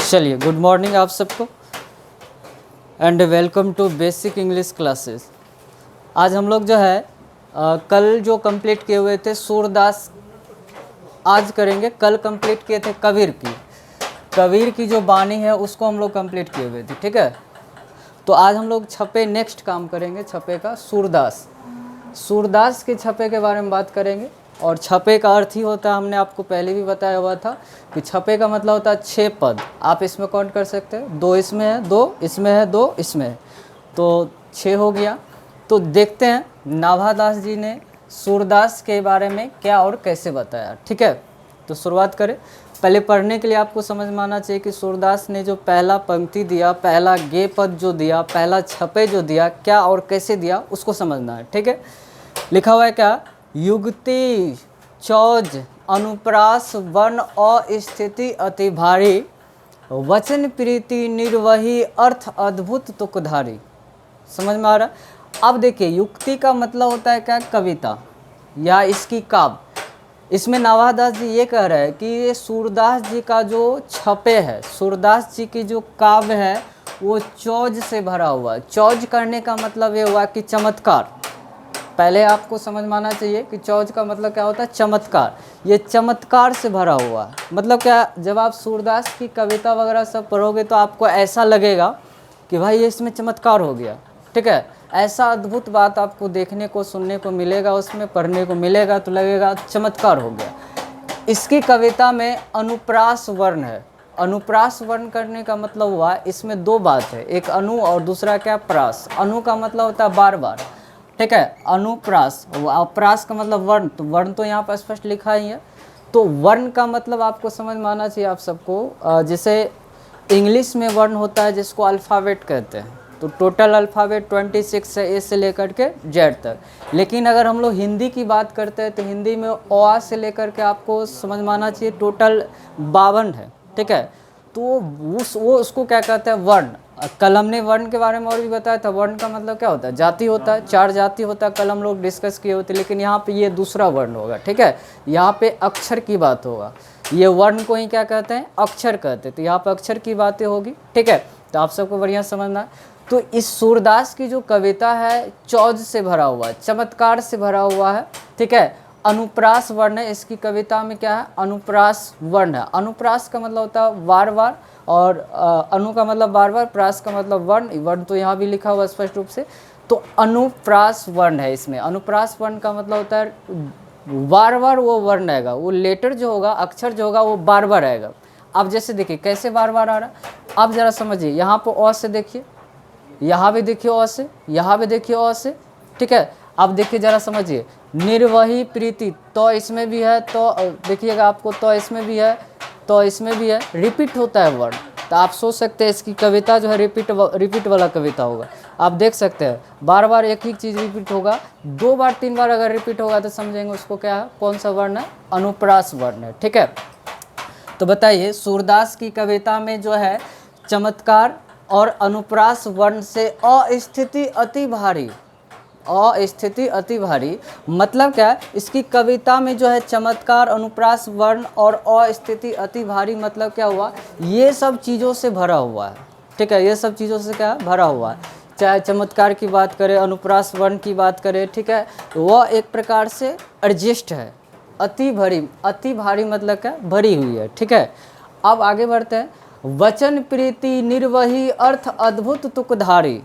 चलिए, good morning आप सबको and welcome to basic English classes. आज हम लोग जो है कल जो कंप्लीट किए हुए थे सूरदास आज करेंगे। कल कंप्लीट किए थे कबीर की जो बानी है उसको हम लोग कंप्लीट किए हुए थे, ठीक है। तो आज हम लोग छपे नेक्स्ट काम करेंगे, छपे का सूरदास के छपे के बारे में बात करेंगे। और छपे का अर्थ ही होता है, हमने आपको पहले भी बताया हुआ था कि छपे का मतलब होता है 6 पद। आप इसमें काउंट कर सकते हैं, 2 इसमें है, 2 इसमें है, 2 इसमें है, तो 6 हो गया। तो देखते हैं नाभादास जी ने सूरदास के बारे में क्या और कैसे बताया, ठीक है। तो शुरुआत करें। पहले पढ़ने के लिए आपको समझ में आना चाहिए कि सूरदास ने जो पहला पंक्ति दिया, पहला गे पद जो दिया, पहला छपे जो दिया, क्या और कैसे दिया उसको समझना है, ठीक है। लिखा हुआ है क्या, युक्ति चौज अनुप्रास वर्ण अस्थिति अति भारी, वचन प्रीति निर्वही अर्थ अद्भुत तुकधारी। समझ में आ रहा है। अब देखिए, युक्ति का मतलब होता है क्या, कविता या इसकी काव्य। इसमें नाभादास जी ये कह रहे हैं कि ये सूरदास जी का जो छपे है, सूरदास जी की जो काव्य है वो चौज से भरा हुआ है। चौज करने का मतलब ये हुआ कि चमत्कार। पहले आपको समझ में आना चाहिए कि चौज का मतलब क्या होता है, चमत्कार। ये चमत्कार से भरा हुआ है। मतलब क्या, जब आप सूरदास की कविता वगैरह सब पढ़ोगे तो आपको ऐसा लगेगा कि भाई ये इसमें चमत्कार हो गया, ठीक है। ऐसा अद्भुत बात आपको देखने को सुनने को मिलेगा, उसमें पढ़ने को मिलेगा, तो लगेगा चमत्कार हो गया। इसकी कविता में अनुप्रास वर्ण है। अनुप्रास वर्ण करने का मतलब हुआ, इसमें 2 बात है, एक अनु और दूसरा क्या, प्रास। अनु का मतलब होता है बार बार, ठीक है। अनुप्रास, प्रास का मतलब वर्ण। तो वर्ण तो यहाँ पर स्पष्ट लिखा ही है। तो वर्ण का मतलब आपको समझ में आना चाहिए आप सबको। जैसे इंग्लिश में वर्ण होता है जिसको अल्फ़ाबेट कहते हैं। तो टोटल अल्फ़ाबेट 26 है, ए से लेकर के जेड तक। लेकिन अगर हम लोग हिंदी की बात करते हैं तो हिंदी में ओ से लेकर के आपको समझ में आना चाहिए टोटल 52 है, ठीक है। तो वो उसको क्या कहते हैं, वर्ण। कल हमने वर्ण के बारे में और भी बताया था। वर्ण का मतलब क्या होता है, जाति होता है। 4 जाति होता है, कल हम लोग डिस्कस किए होते। लेकिन यहाँ पे ये दूसरा वर्ण होगा, ठीक है। यहाँ पे अक्षर की बात होगा। ये वर्ण को ही क्या कहते हैं, अक्षर कहते हैं। तो यहाँ पे अक्षर की बातें होगी, ठीक है। तो आप सबको बढ़िया समझना है। तो इस सूरदास की जो कविता है चौज से भरा हुआ है, चमत्कार से भरा हुआ है, ठीक है। अनुप्रास वर्ण है इसकी कविता में, क्या है, अनुप्रास वर्ण है। अनुप्रास का मतलब होता है बार बार, और अनु का मतलब बार बार, प्रास का मतलब वर्ण। वर्ण तो यहाँ भी लिखा हुआ स्पष्ट रूप से। तो अनुप्रास वर्ण है इसमें। अनुप्रास वर्ण का मतलब होता है बार बार वो वर्ण आएगा, वो लेटर जो होगा, अक्षर जो होगा वो बार बार आएगा। अब जैसे देखिए कैसे बार बार आ रहा है, आप ज़रा समझिए। यहाँ पर अ से देखिए, यहाँ भी देखिए अ से, यहाँ भी देखिए अ से, ठीक है। अब देखिए ज़रा समझिए, निर्वही प्रीति, तो इसमें भी है, तो देखिएगा आपको, तो इसमें भी है, तो इसमें भी है। रिपीट होता है वर्ड। तो आप सोच सकते हैं इसकी कविता जो है रिपीट वाला कविता होगा। आप देख सकते हैं बार बार एक ही चीज़ रिपीट होगा। 2 बार 3 बार अगर रिपीट होगा तो समझेंगे उसको क्या है, कौन सा वर्ण है, अनुप्रास वर्ण है, ठीक है। तो बताइए, सूरदास की कविता में जो है चमत्कार और अनुप्रास वर्ण से अस्थिति अति भारी। अस्थिति अति भारी मतलब क्या है, इसकी कविता में जो है चमत्कार, अनुप्रास वर्ण और अस्थिति अति भारी मतलब क्या हुआ, ये सब चीज़ों से भरा हुआ है, ठीक है। ये सब चीज़ों से क्या भरा हुआ है। चाहे चमत्कार की बात करें, अनुप्रास वर्ण की बात करें, ठीक है, वह एक प्रकार से एडजस्ट है। अति भारी मतलब क्या, भरी हुई है, ठीक है। अब आगे बढ़ते हैं। वचन प्रीति निर्वही अर्थ अद्भुत तुकधारी,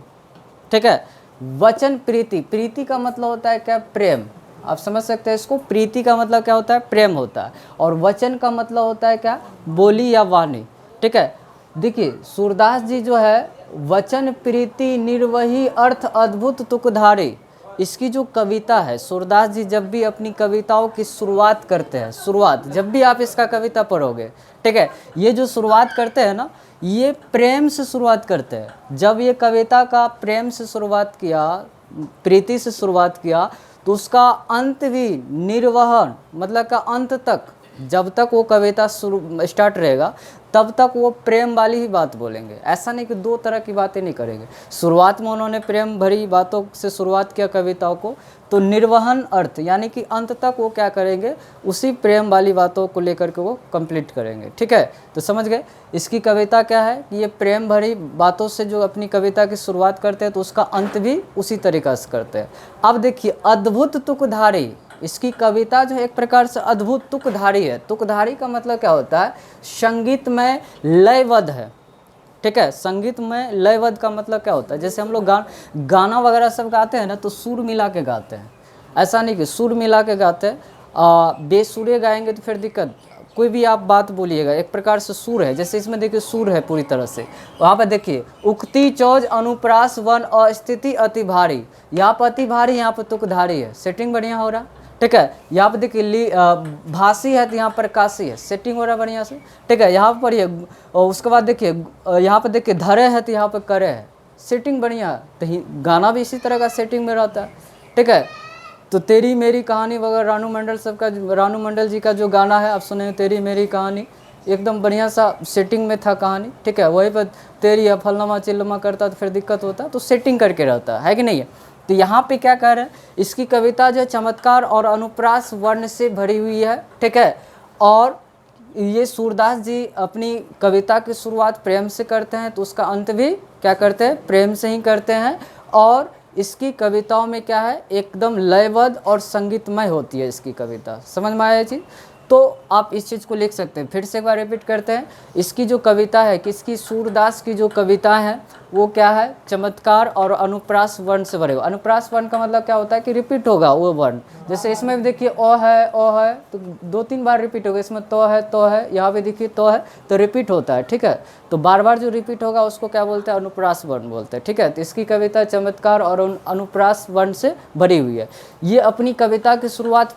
ठीक है। वचन प्रीति, प्रीति का मतलब होता है क्या, प्रेम। आप समझ सकते हैं इसको। प्रीति का मतलब क्या होता है, प्रेम होता है। और वचन का मतलब होता है क्या, बोली या वाणी, ठीक है। देखिए सूरदास जी जो है वचन प्रीति निर्वही अर्थ अद्भुत तुकधारी, इसकी जो कविता है, सूरदास जी जब भी अपनी कविताओं की शुरुआत करते हैं, शुरुआत जब भी आप इसका कविता पढ़ोगे, ठीक है, ये जो शुरुआत करते हैं ना, ये प्रेम से शुरुआत करते हैं। जब ये कविता का प्रेम से शुरुआत किया, प्रीति से शुरुआत किया, तो उसका अंत भी निर्वहन मतलब का अंत तक जब तक वो कविता शुरू स्टार्ट रहेगा तब तक वो प्रेम वाली ही बात बोलेंगे। ऐसा नहीं कि दो तरह की बातें नहीं करेंगे। शुरुआत में उन्होंने प्रेम भरी बातों से शुरुआत किया कविताओं को, तो निर्वहन अर्थ यानी कि अंत तक वो क्या करेंगे, उसी प्रेम वाली बातों को लेकर के वो कंप्लीट करेंगे। ठीक है, तो समझ गए इसकी कविता क्या है कि ये प्रेम भरी बातों से जो अपनी कविता की शुरुआत करते हैं तो उसका अंत भी उसी तरीक़ा से करते हैं। अब देखिए अद्भुत तुकधारी, इसकी कविता जो है एक प्रकार से अद्भुत तुकधारी है। तुकधारी का मतलब क्या होता है, संगीत में लयबद्ध है। ठीक है, संगीत में लयबद्ध का मतलब क्या होता है, जैसे हम लोग गाना वगैरह सब गाते हैं ना तो सुर मिला के गाते हैं। ऐसा नहीं कि सुर मिला के गाते हैं, बेसुरे गाएंगे तो फिर दिक्कत। कोई भी आप बात बोलिएगा एक प्रकार से सुर है, जैसे इसमें देखिए सुर है पूरी तरह से। वहाँ पर देखिए उक्ति चौज अनुप्रास वन अस्थिति अति भारी, यहाँ पर अति भारी, यहाँ पर तुकधारी है, सेटिंग बढ़िया हो रहा। ठीक है, यहाँ पर देखिए भासी है तो यहाँ पर काशी है, सेटिंग हो रहा बढ़िया से। ठीक है, यहाँ पर ये उसके बाद देखिए यहाँ पर देखिए धरे है तो यहाँ पर करे है, सेटिंग बढ़िया है। तो गाना भी इसी तरह का सेटिंग में रहता है। ठीक है, तो तेरी मेरी कहानी वगैरह रानू मंडल जी का जो गाना है आप सुने, तेरी मेरी कहानी एकदम बढ़िया सा सेटिंग में था कहानी। ठीक है, वहीं पर तेरी या फलनामा चिल्लमा करता तो फिर दिक्कत होता, तो सेटिंग करके रहता है कि नहीं है। तो यहाँ पे क्या कह रहे हैं, इसकी कविता जो चमत्कार और अनुप्रास वर्ण से भरी हुई है। ठीक है, और ये सूरदास जी अपनी कविता की शुरुआत प्रेम से करते हैं तो उसका अंत भी क्या करते हैं, प्रेम से ही करते हैं। और इसकी कविताओं में क्या है, एकदम लयबद्ध और संगीतमय होती है इसकी कविता। समझ में आया ये चीज़, तो आप इस चीज़ को लिख सकते हैं। फिर से एक बार रिपीट करते हैं, इसकी जो कविता है, किसकी, सूरदास की जो कविता है वो क्या है, चमत्कार और अनुप्रास वर्ण से भरे हुए। अनुप्रास वर्ण का मतलब क्या होता है कि रिपीट होगा वो वर्ण, जैसे इसमें भी देखिए ओ है तो 2-3 बार रिपीट होगा, इसमें तो है, यहाँ पे देखिए तो है तो रिपीट होता है। ठीक है, तो बार बार जो रिपीट होगा उसको क्या बोलते हैं, अनुप्रास वर्ण बोलते हैं। ठीक है, तो इसकी कविता चमत्कार और अनुप्रास वर्ण से भरी हुई है। ये अपनी कविता की शुरुआत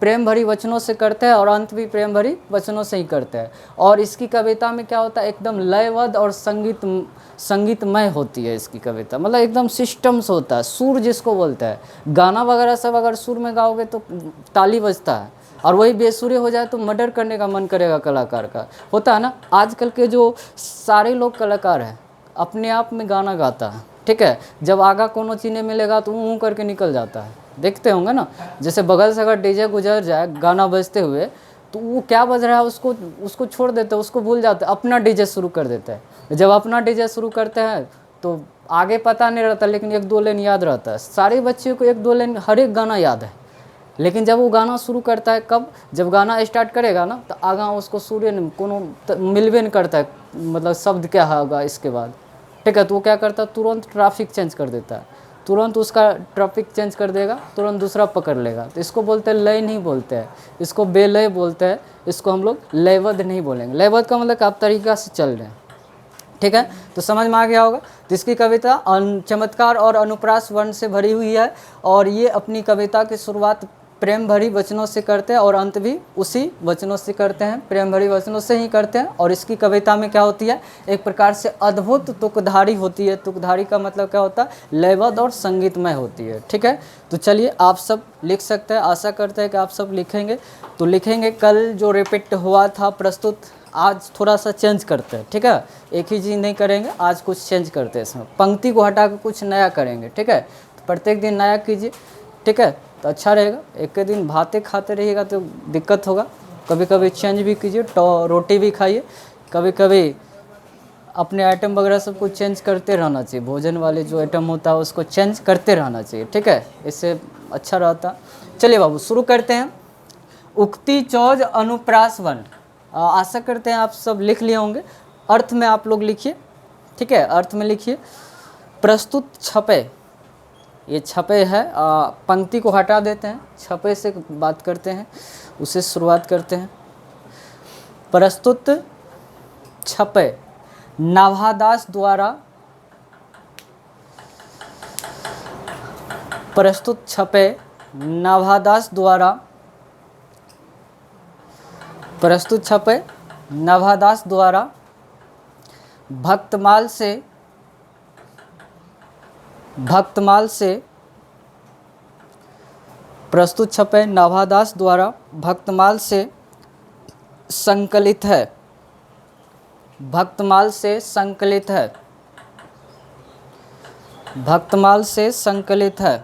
प्रेम भरी वचनों से करते हैं और अंत भी प्रेम भरी वचनों से ही करते हैं। और इसकी कविता में क्या होता है, एकदम लयबद्ध और संगीतमय होती है इसकी कविता, मतलब एकदम सिस्टम से होता है, सुर जिसको बोलते हैं। गाना वगैरह सब अगर सुर में गाओगे तो ताली बजता है, और वही बेसुरे हो जाए तो मर्डर करने का मन करेगा कलाकार का, होता है ना। आजकल के जो सारे लोग कलाकार हैं अपने आप में गाना गाता है। ठीक है, जब आगा कोनो चीने मिलेगा तो ऊँ करके निकल जाता है, देखते होंगे ना। जैसे बगल से अगर डीजे गुजर जाए गाना बजते हुए तो वो क्या बज रहा है उसको छोड़ देते हैं, उसको भूल जाते हैं, अपना डीजे शुरू कर देते हैं। जब अपना डीजे शुरू करते हैं तो आगे पता नहीं रहता, लेकिन 1-2 लाइन याद रहता है। सारे बच्चे को 1-2 लाइन हर एक गाना याद है, लेकिन जब वो गाना शुरू करता है, कब, जब गाना स्टार्ट करेगा ना तो आगा उसको सूर्य कोनो मिलवे नहीं करता है, मतलब शब्द क्या होगा इसके बाद। ठीक है, तो वो क्या करता है, तुरंत ट्रैफिक चेंज कर देता है, तुरंत उसका ट्रैफिक चेंज कर देगा, तुरंत दूसरा पकड़ लेगा। तो इसको बोलते हैं लय नहीं बोलते हैं, इसको बेलय बोलते हैं, इसको हम लोग लयबद्ध नहीं बोलेंगे। लयबद्ध का मतलब आप तरीक़ा से चल रहे हैं। ठीक है, तो समझ में आ गया होगा। तो इसकी कविता चमत्कार और अनुप्रास वर्ण से भरी हुई है, और ये अपनी कविता की शुरुआत प्रेम भरी वचनों से करते हैं और अंत भी उसी वचनों से करते हैं, प्रेम भरी वचनों से ही करते हैं। और इसकी कविता में क्या होती है, एक प्रकार से अद्भुत तुकधारी होती है। तुकधारी का मतलब क्या होता है, लयबद्ध और संगीतमय होती है। ठीक है, तो चलिए आप सब लिख सकते हैं, आशा करते हैं कि आप सब लिखेंगे। तो लिखेंगे, कल जो रिपीट हुआ था प्रस्तुत, आज थोड़ा सा चेंज करते हैं। ठीक है, एक ही चीज़ नहीं करेंगे, आज कुछ चेंज करते हैं, इसमें पंक्ति को हटा कर कुछ नया करेंगे। ठीक है, तो प्रत्येक दिन नया कीजिए। ठीक है, तो अच्छा रहेगा। एक के दिन भाते खाते रहिएगा तो दिक्कत होगा, कभी कभी चेंज भी कीजिए, रोटी भी खाइए, कभी कभी अपने आइटम वगैरह सब कुछ चेंज करते रहना चाहिए। भोजन वाले जो आइटम होता है उसको चेंज करते रहना चाहिए। ठीक है, इससे अच्छा रहता। चलिए बाबू शुरू करते हैं। उक्ति चौज अनुप्रास वर्ण, आशा करते हैं आप सब लिख लिए होंगे। अर्थ में आप लोग लिखिए। ठीक है, अर्थ में लिखिए। प्रस्तुत छपे, ये छपे है, पंक्ति को हटा देते हैं, छपे से बात करते हैं, उसे शुरुआत करते हैं। प्रस्तुत छपे नाभादास द्वारा, प्रस्तुत छपे नाभादास द्वारा, प्रस्तुत छपे नाभादास द्वारा भक्तमाल से प्रस्तुत छपे नाभादास द्वारा भक्तमाल से संकलित है, भक्तमाल से संकलित है, भक्तमाल से संकलित है,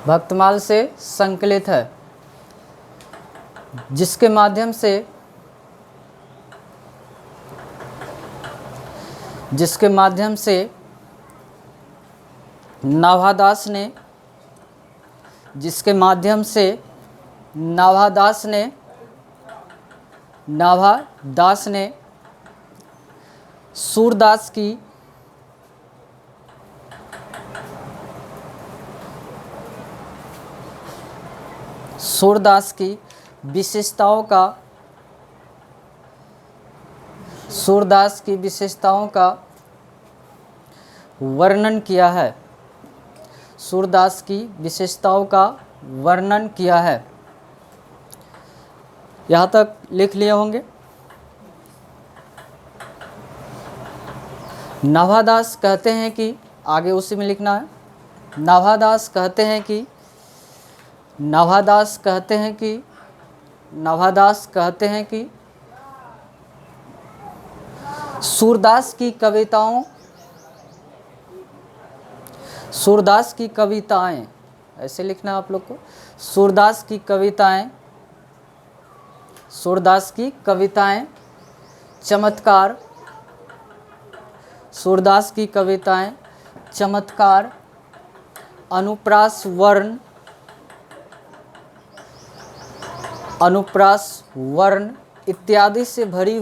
भक्तमाल से संकलित है, जिसके माध्यम से, जिसके माध्यम से नाभादास ने, जिसके माध्यम से नाभादास ने, नाभादास ने सूरदास की विशेषताओं का, सूरदास की विशेषताओं का वर्णन किया है, सूरदास की विशेषताओं का वर्णन किया है। यहाँ तक लिख लिए होंगे। नाभादास कहते हैं कि, आगे उसी में लिखना है, नाभादास कहते हैं कि, नाभादास कहते हैं कि, नाभादास कहते हैं कि सूरदास की कविताओं, सूरदास की कविताएं, ऐसे लिखना है आप लोग को, सूरदास की कविताएं, सूरदास की कविताएं चमत्कार, सूरदास की कविताएं चमत्कार, अनुप्रास वर्ण, अनुप्रास वर्ण इत्यादि से भरी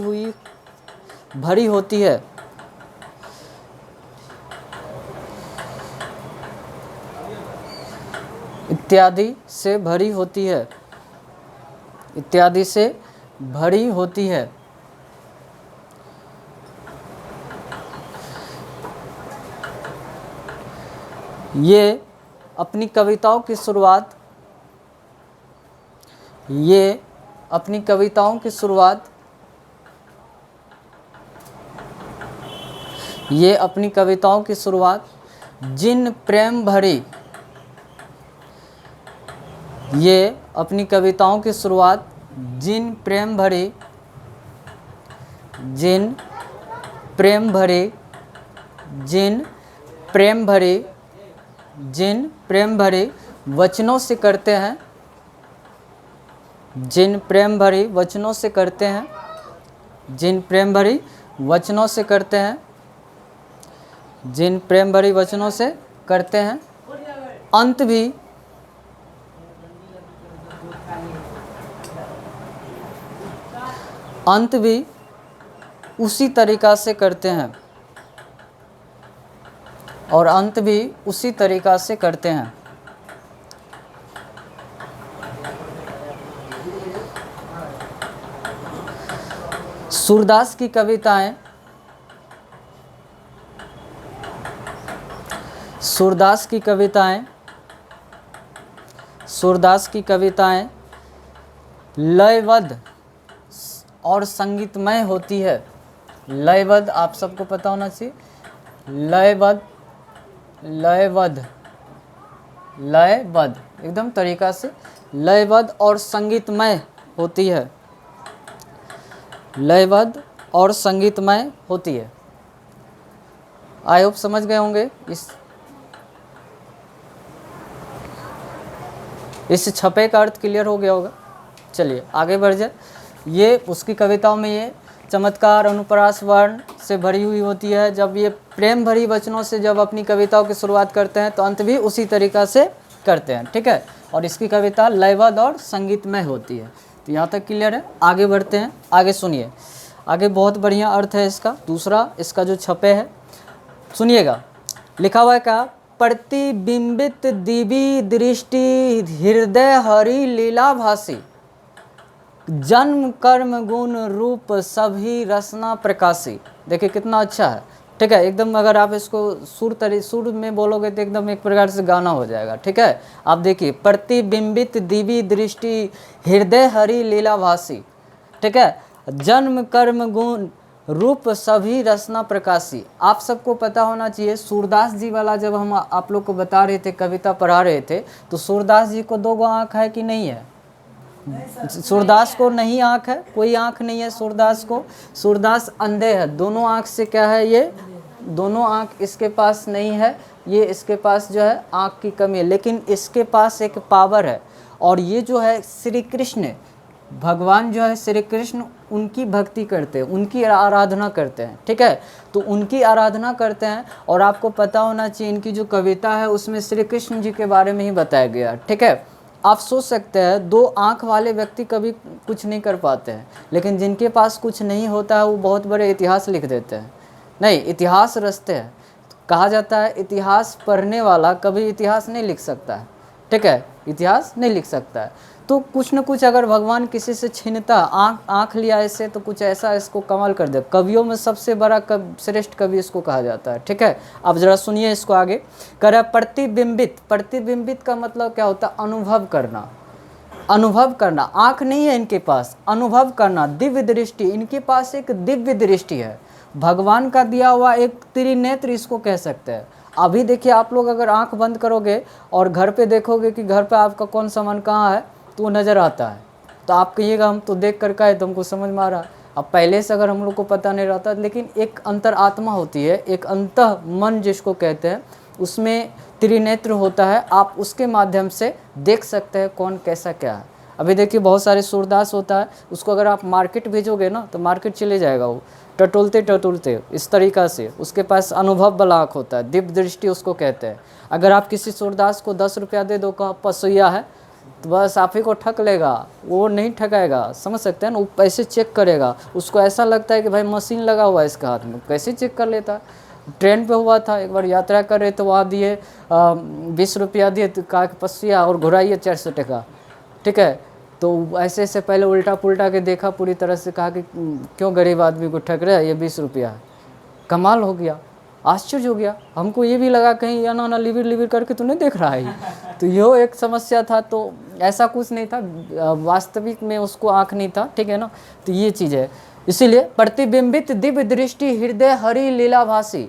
होती है, इत्यादि से भरी होती है, इत्यादि से भरी होती है। ये अपनी कविताओं की शुरुआत, ये अपनी कविताओं की शुरुआत, ये अपनी कविताओं की शुरुआत जिन प्रेम भरी, ये अपनी कविताओं की शुरुआत जिन प्रेम भरी, जिन प्रेम भरी, जिन प्रेम भरी, जिन प्रेम भरी वचनों से करते हैं, जिन प्रेम भरी वचनों से करते हैं, जिन प्रेम भरी वचनों से करते हैं, जिन प्रेम भरी वचनों से करते हैं, अंत भी, अंत भी उसी तरीक़ा से करते हैं, और अंत भी उसी तरीक़ा से करते हैं। सूरदास की कविताएं, सूरदास की कविताएं, सूरदास की कविताएं लयबद्ध और संगीतमय होती है। लयबद्ध आप सबको पता होना चाहिए, लयबद्ध, लयबद्ध, लयबद्ध एकदम तरीक़ा से लयबद्ध और संगीतमय होती है, लयबद्ध और संगीतमय होती है। आई होप समझ गए होंगे। इस छपे का अर्थ क्लियर हो गया होगा। चलिए आगे बढ़ जाए। ये उसकी कविताओं में ये चमत्कार, अनुप्रास वर्ण से भरी हुई होती है। जब ये प्रेम भरी वचनों से जब अपनी कविताओं की शुरुआत करते हैं तो अंत भी उसी तरीक़ा से करते हैं, ठीक है। और इसकी कविता लयबद्ध और संगीतमय होती है। तो यहाँ तक क्लियर है। आगे बढ़ते हैं, आगे सुनिए। आगे बहुत बढ़िया अर्थ है इसका। दूसरा इसका जो छपे है सुनिएगा, लिखा हुआ है क्या, प्रतिबिंबित दिव्य दृष्टि हृदय हरि लीला भासी, जन्म कर्म गुण रूप सभी रसना प्रकाशी। देखिए कितना अच्छा है, ठीक है। एकदम अगर आप इसको सुर में बोलोगे तो एकदम एक प्रकार से गाना हो जाएगा, ठीक है। आप देखिए, प्रतिबिंबित दिव्य दृष्टि हृदय हरि लीला भासी, ठीक है। जन्म कर्म गुण रूप सभी रसना प्रकाशी। आप सबको पता होना चाहिए, सूरदास जी वाला जब हम आप लोग को बता रहे थे, कविता पढ़ा रहे थे, तो सूरदास जी को 2 आँख है कि नहीं है? सूरदास को नहीं आँख है, कोई आँख नहीं है सूरदास को। सूरदास अंधे है, दोनों आँख से क्या है, ये दोनों आँख इसके पास नहीं है, ये इसके पास जो है आँख की कमी है, लेकिन इसके पास एक पावर है। और ये जो है श्री कृष्ण भगवान जो है श्री कृष्ण उनकी भक्ति करते हैं, उनकी आराधना करते हैं, ठीक है। तो उनकी आराधना करते हैं और आपको पता होना चाहिए इनकी जो कविता है उसमें श्री कृष्ण जी के बारे में ही बताया गया, ठीक है। आप सोच सकते हैं दो आँख वाले व्यक्ति कभी कुछ नहीं कर पाते हैं, लेकिन जिनके पास कुछ नहीं होता है वो बहुत बड़े इतिहास लिख देते हैं। नहीं, इतिहास रचते हैं। कहा जाता है इतिहास पढ़ने वाला कभी इतिहास नहीं लिख सकता है, ठीक है, इतिहास नहीं लिख सकता है। तो कुछ न कुछ अगर भगवान किसी से छीनता, आँख लिया इससे, तो कुछ ऐसा इसको कमाल कर दे। कवियों में सबसे बड़ा श्रेष्ठ कवि इसको कहा जाता है, ठीक है। अब जरा सुनिए इसको आगे। कह रहा है प्रतिबिंबित। प्रतिबिंबित का मतलब क्या होता है, अनुभव करना, अनुभव करना। आँख नहीं है इनके पास, अनुभव करना, दिव्य दृष्टि, इनके पास एक दिव्य दृष्टि है, भगवान का दिया हुआ एक त्रिनेत्र इसको कह सकते हैं। अभी देखिए आप लोग अगर आंख बंद करोगे और घर पे देखोगे कि घर पे आपका कौन सामान कहाँ है तो वो नज़र आता है, तो आप कहिएगा हम तो देख कर का है, तो हमको समझ में आ रहा। अब पहले से अगर हम लोग को पता नहीं रहता, लेकिन एक अंतर आत्मा होती है, एक अंतः मन जिसको कहते हैं, उसमें त्रिनेत्र होता है, आप उसके माध्यम से देख सकते हैं कौन कैसा क्या है। अभी देखिए बहुत सारे सूरदास होता है, उसको अगर आप मार्केट भेजोगे ना तो मार्केट चले जाएगा वो टटोलते टटोलते इस तरीक़ा से। उसके पास अनुभव वाला आँख होता है, दिव्य दृष्टि उसको कहते हैं। अगर आप किसी सूरदास को 10 रुपया दे दो, कहा पसुइया है, तो बस आप ही को ठग लेगा, वो नहीं ठगाएगा, समझ सकते हैं ना। वो पैसे चेक करेगा, उसको ऐसा लगता है कि भाई मशीन लगा हुआ है इसके हाथ में, कैसे चेक कर लेता है। ट्रेन पे हुआ था, एक बार यात्रा कर रहे तो वहाँ दिए 20 रुपया दिए, तो कहा कि पसुइया और घुराइए 400 टका, ठीक है। तो ऐसे ऐसे पहले उल्टा पुल्टा के देखा पूरी तरह से, कहा कि क्यों गरीब आदमी को ठग रहा है, ये 20 रुपया है। कमाल हो गया, आश्चर्य हो गया, हमको ये भी लगा कहीं या ना लिविर लिविर करके तू नहीं देख रहा है। तो यह एक समस्या था, तो ऐसा कुछ नहीं था, वास्तविक में उसको आँख नहीं था, ठीक है ना। तो ये चीज़ है, इसीलिए प्रतिबिंबित दिव्य दृष्टि हृदय हरि लीलाभासी,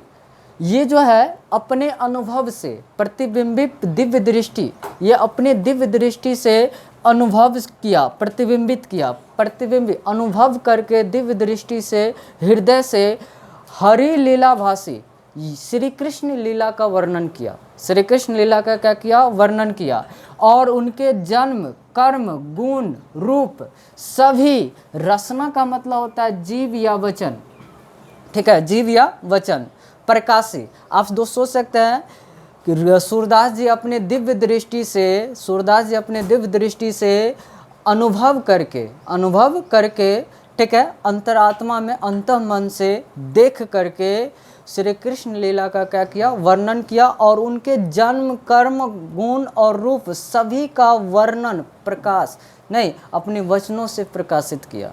ये जो है अपने अनुभव से प्रतिबिंबित दिव्य दृष्टि, ये अपने दिव्य दृष्टि से अनुभव किया, प्रतिबिंबित किया, प्रतिबिंबित अनुभव करके दिव्य दृष्टि से हृदय से हरि लीलाभासी श्री कृष्ण लीला का वर्णन किया। श्री कृष्ण लीला का क्या किया, वर्णन किया। और उनके जन्म कर्म गुण रूप सभी, रसना का मतलब होता है जीव या वचन, ठीक है, जीव या वचन, प्रकाशी। आप दोस्त सोच सकते हैं कि सूरदास जी अपने दिव्य दृष्टि से, सूरदास जी अपने दिव्य दृष्टि से अनुभव करके, ठीक है, अंतरात्मा में अंतः मन से देख करके श्री कृष्ण लीला का क्या किया, वर्णन किया। और उनके जन्म कर्म गुण और रूप सभी का वर्णन प्रकाश नहीं अपने वचनों से प्रकाशित किया,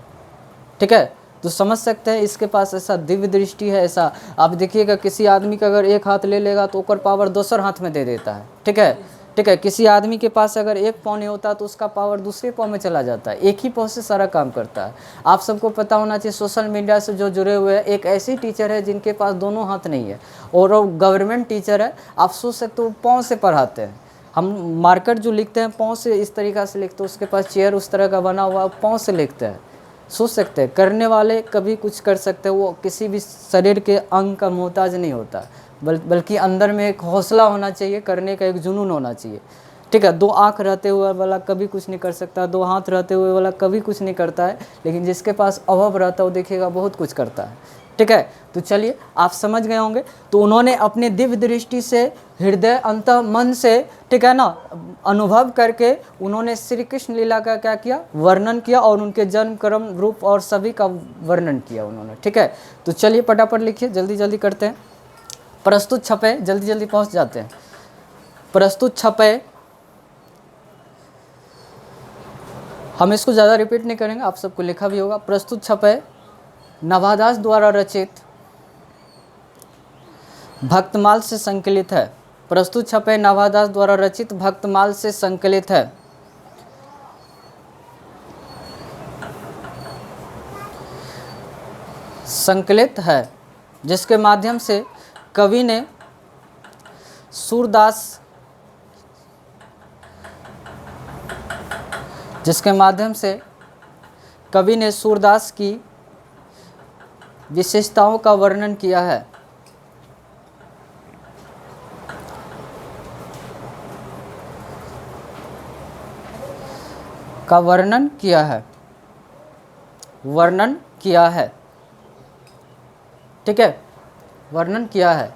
ठीक है। तो समझ सकते हैं इसके पास ऐसा दिव्य दृष्टि है। ऐसा आप देखिएगा किसी आदमी का अगर एक हाथ ले लेगा तो ऊपर पावर दूसर हाथ में दे देता है, ठीक है, ठीक है। किसी आदमी के पास अगर एक पाँव नहीं होता तो उसका पावर दूसरे पाँव में चला जाता है, एक ही पाँव से सारा काम करता है। आप सबको पता होना चाहिए सोशल मीडिया से जो जुड़े हुए हैं, एक ऐसी टीचर है जिनके पास दोनों हाथ नहीं है और वो गवर्नमेंट टीचर है। आप सोच सकते हो पाँव से पढ़ाते हैं, हम मार्कर जो लिखते हैं पाँव से इस तरीक़ा से लिखते हैं, उसके पास चेयर उस तरह का बना हुआ पाँव से लिखते हैं। सोच सकते हैं करने वाले कभी कुछ कर सकते हैं, वो किसी भी शरीर के अंग का मोहताज नहीं होता, बल्कि अंदर में एक हौसला होना चाहिए, करने का एक जुनून होना चाहिए, ठीक है। 2 आँख रहते हुए वाला कभी कुछ नहीं कर सकता, 2 हाथ रहते हुए वाला कभी कुछ नहीं करता है, लेकिन जिसके पास अभाव रहता है वो देखिएगा बहुत कुछ करता है, ठीक है। तो चलिए आप समझ गए होंगे। तो उन्होंने अपने दिव्य दृष्टि से हृदय अंतः मन से, ठीक है ना, अनुभव करके उन्होंने श्री कृष्ण लीला का क्या किया, वर्णन किया। और उनके जन्म कर्म रूप और सभी का वर्णन किया उन्होंने, ठीक है। तो चलिए फटाफट लिखिए, जल्दी जल्दी करते हैं। प्रस्तुत छपे, जल्दी जल्दी पहुंच जाते हैं। प्रस्तुत छपे, हम इसको ज़्यादा रिपीट नहीं करेंगे, आप सबको लिखा भी होगा। प्रस्तुत छपे नवादास द्वारा रचित भक्तमाल से संकलित है। प्रस्तुत छपे नवादास द्वारा रचित भक्तमाल से संकलित है। संकलित है जिसके माध्यम से कवि ने जिसके माध्यम से कवि ने सूरदास की विशेषताओं का वर्णन किया है। वर्णन किया है। ठीक है, वर्णन किया है।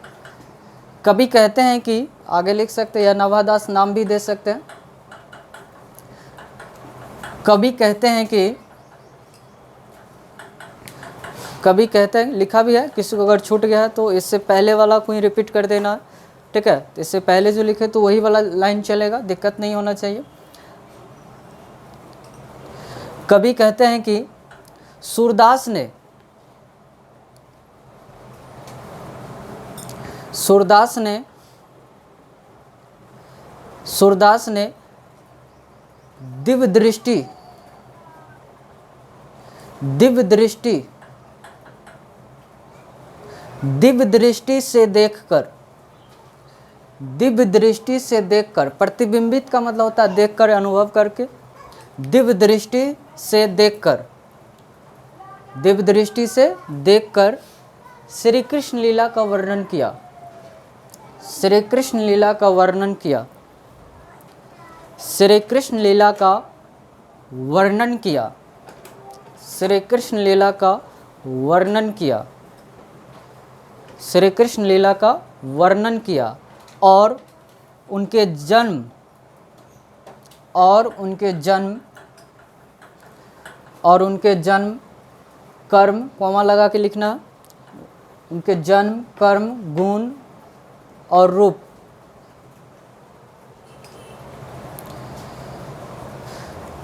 कवि कहते हैं कि, आगे लिख सकते हैं या नवादास नाम भी दे सकते हैं। कवि कहते हैं, लिखा भी है, किसी को अगर छूट गया है तो इससे पहले वाला कोई रिपीट कर देना। ठीक है, तो इससे पहले जो लिखे तो वही वाला लाइन चलेगा, दिक्कत नहीं होना चाहिए। कवि कहते हैं कि सूरदास ने दिव्य दृष्टि से देखकर, प्रतिबिंबित का मतलब होता है देखकर, अनुभव करके, दिव्य दृष्टि से देखकर श्री कृष्ण लीला का वर्णन किया। श्री कृष्ण लीला का वर्णन किया। श्री कृष्ण लीला का वर्णन किया। श्री कृष्ण लीला का वर्णन किया। श्री कृष्ण लीला का वर्णन किया और उनके जन्म कर्म, कॉमा लगा के लिखना, उनके जन्म, कर्म, गुण और रूप,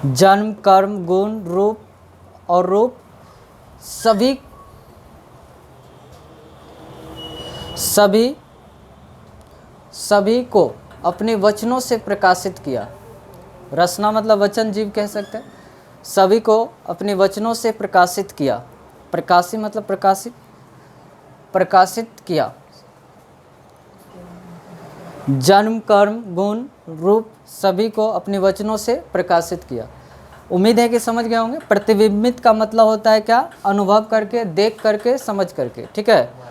जन्म, कर्म, गुण, रूप और रूप सभी को अपने वचनों से प्रकाशित किया। रचना मतलब वचन, जीव कह सकते हैं। सभी को अपने वचनों से प्रकाशित किया। प्रकाशी मतलब प्रकाशित किया। जन्म, कर्म, गुण, रूप सभी को अपने वचनों से प्रकाशित किया। उम्मीद है कि समझ गए होंगे। प्रतिबिंबित का मतलब होता है क्या? अनुभव करके, देख करके, समझ करके। ठीक है।